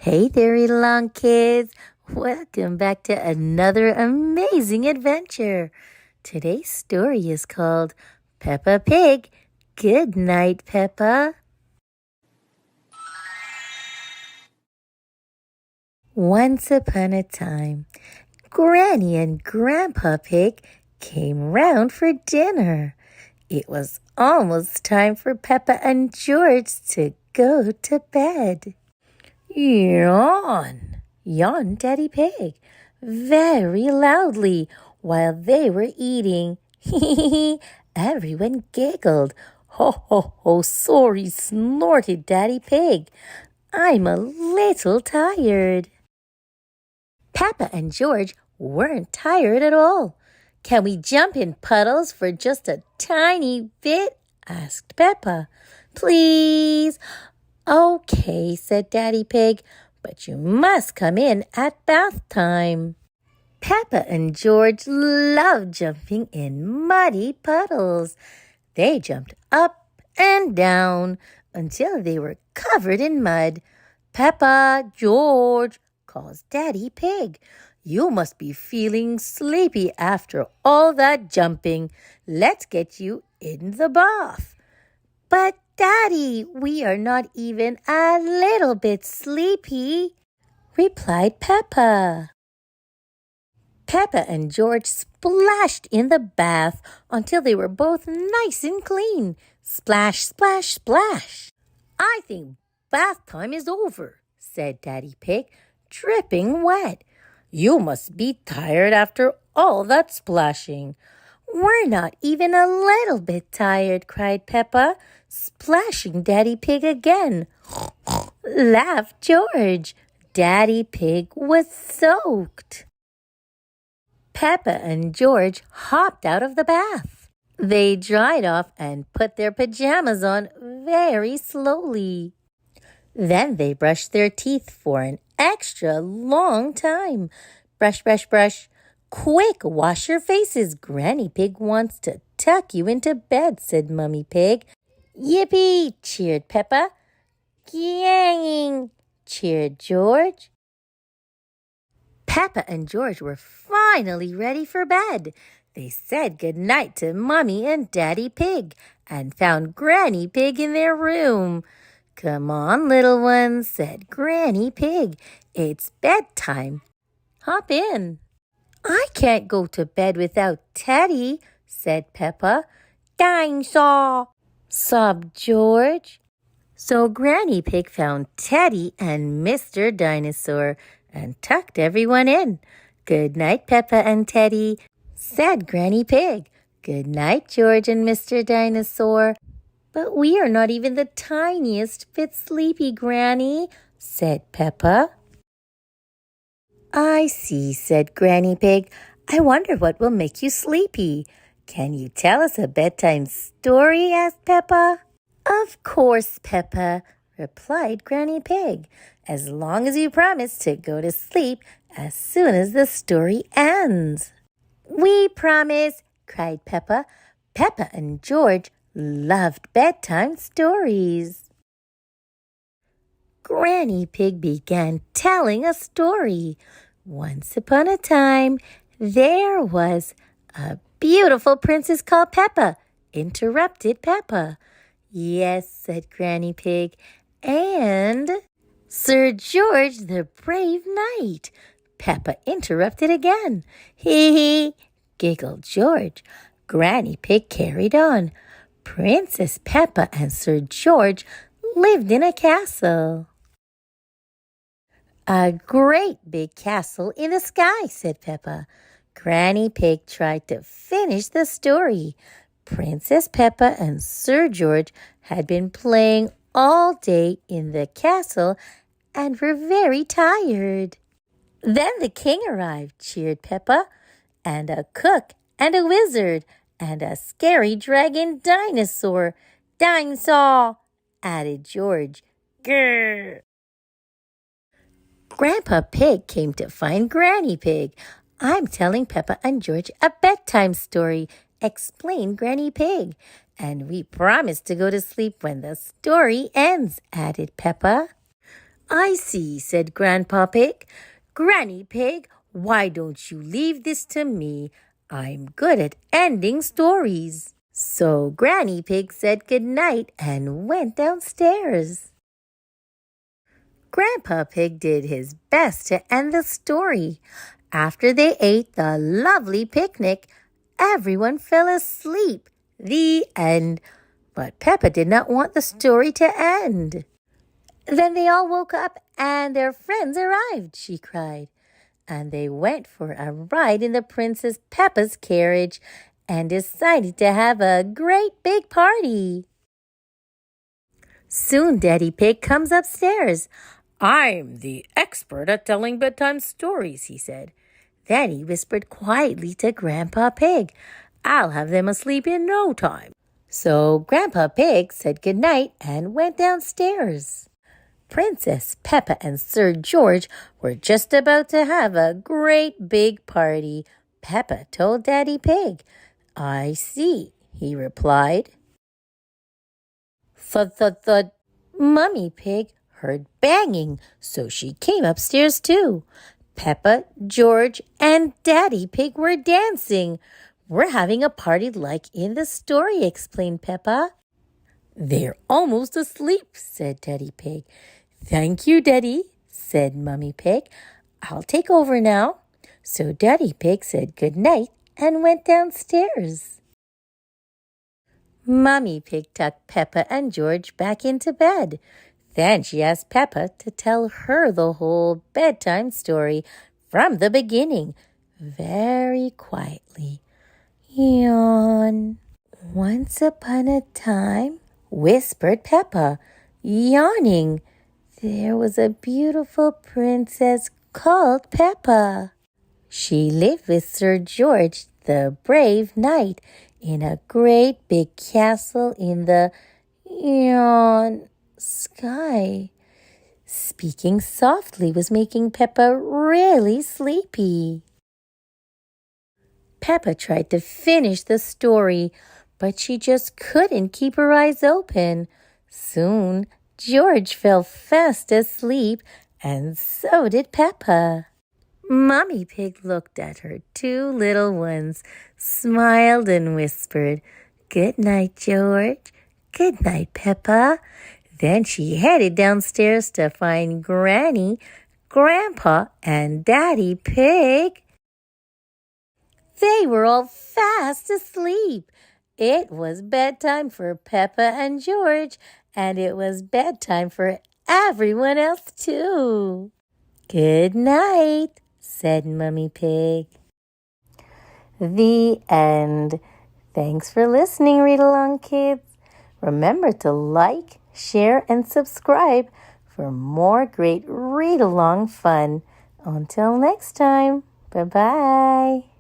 Hey there, long kids. Welcome back to another amazing adventure. Today's story is called Peppa Pig, Goodnight Peppa. Once upon a time, Granny and Grandpa Pig came round for dinner. It was almost time for Peppa and George to go to bed. Yawn, yawned Daddy Pig very loudly while they were eating. Everyone giggled. Ho, ho, ho, sorry, snorted Daddy Pig. I'm a little tired. Peppa and George weren't tired at all. Can we jump in puddles for just a tiny bit? Asked Peppa. Please. Okay, said Daddy Pig, but you must come in at bath time. Peppa and George loved jumping in muddy puddles. They jumped up and down until they were covered in mud. Peppa, George, calls Daddy Pig. You must be feeling sleepy after all that jumping. Let's get you in the bath. But Daddy, we are not even a little bit sleepy, replied Peppa. Peppa and George splashed in the bath until they were both nice and clean. Splash, splash, splash. I think bath time is over, said Daddy Pig, dripping wet. You must be tired after all that splashing. We're not even a little bit tired, cried Peppa, splashing Daddy Pig again. Laughed George. Daddy Pig was soaked. Peppa and George hopped out of the bath. They dried off and put their pajamas on very slowly. Then they brushed their teeth for an extra long time. Brush, brush, brush. Quick, wash your faces. Granny Pig wants to tuck you into bed, said Mummy Pig. Yippee, cheered Peppa. Gang, cheered George. Peppa and George were finally ready for bed. They said goodnight to Mummy and Daddy Pig and found Granny Pig in their room. Come on, little ones, said Granny Pig. It's bedtime. Hop in. I can't go to bed without Teddy, said Peppa. Dinosaur, sobbed George. So Granny Pig found Teddy and Mr. Dinosaur and tucked everyone in. Good night, Peppa and Teddy, said Granny Pig. Good night, George and Mr. Dinosaur. But we are not even the tiniest bit sleepy, Granny, said Peppa. I see, said Granny Pig. I wonder what will make you sleepy. Can you tell us a bedtime story? Asked Peppa. Of course, Peppa, replied Granny Pig, as long as you promise to go to sleep as soon as the story ends. We promise, cried Peppa. Peppa and George loved bedtime stories. Granny Pig began telling a story. Once upon a time, there was a beautiful princess called Peppa, interrupted Peppa. Yes, said Granny Pig, and Sir George the brave knight. Peppa interrupted again. Hee hee, giggled George. Granny Pig carried on. Princess Peppa and Sir George lived in a castle. A great big castle in the sky, said Peppa. Granny Pig tried to finish the story. Princess Peppa and Sir George had been playing all day in the castle and were very tired. Then the king arrived, cheered Peppa, and a cook and a wizard and a scary dragon dinosaur. Dinosaur, added George. Grrr. Grandpa Pig came to find Granny Pig. I'm telling Peppa and George a bedtime story, explained Granny Pig. And we promise to go to sleep when the story ends, added Peppa. I see, said Grandpa Pig. Granny Pig, why don't you leave this to me? I'm good at ending stories. So Granny Pig said good night and went downstairs. Grandpa Pig did his best to end the story. After they ate the lovely picnic, everyone fell asleep. The end. But Peppa did not want the story to end. Then they all woke up and their friends arrived, she cried. And they went for a ride in the Princess Peppa's carriage and decided to have a great big party. Soon Daddy Pig comes upstairs. I'm the expert at telling bedtime stories, he said. Then he whispered quietly to Grandpa Pig, I'll have them asleep in no time. So Grandpa Pig said goodnight and went downstairs. Princess Peppa and Sir George were just about to have a great big party. Peppa told Daddy Pig. I see, he replied. Thud, thud, thud. Mummy Pig heard banging, so she came upstairs too. Peppa, George, and Daddy Pig were dancing. We're having a party like in the story, explained Peppa. They're almost asleep, said Daddy Pig. Thank you, Daddy, said Mummy Pig. I'll take over now. So Daddy Pig said good night and went downstairs. Mummy Pig tucked Peppa and George back into bed. Then she asked Peppa to tell her the whole bedtime story from the beginning, very quietly. Yawn. Once upon a time, whispered Peppa, yawning, there was a beautiful princess called Peppa. She lived with Sir George, the brave knight, in a great big castle in the sky. Speaking softly was making Peppa really sleepy. Peppa tried to finish the story, but she just couldn't keep her eyes open. Soon, George fell fast asleep, and so did Peppa. Mummy Pig looked at her two little ones, smiled and whispered, Good night, George. Good night, Peppa. Then she headed downstairs to find Granny, Grandpa, and Daddy Pig. They were all fast asleep. It was bedtime for Peppa and George, and it was bedtime for everyone else too. Good night, said Mummy Pig. The end. Thanks for listening, Read Along Kids. Remember to like, share, and subscribe for more great read-along fun. Until next time, bye-bye.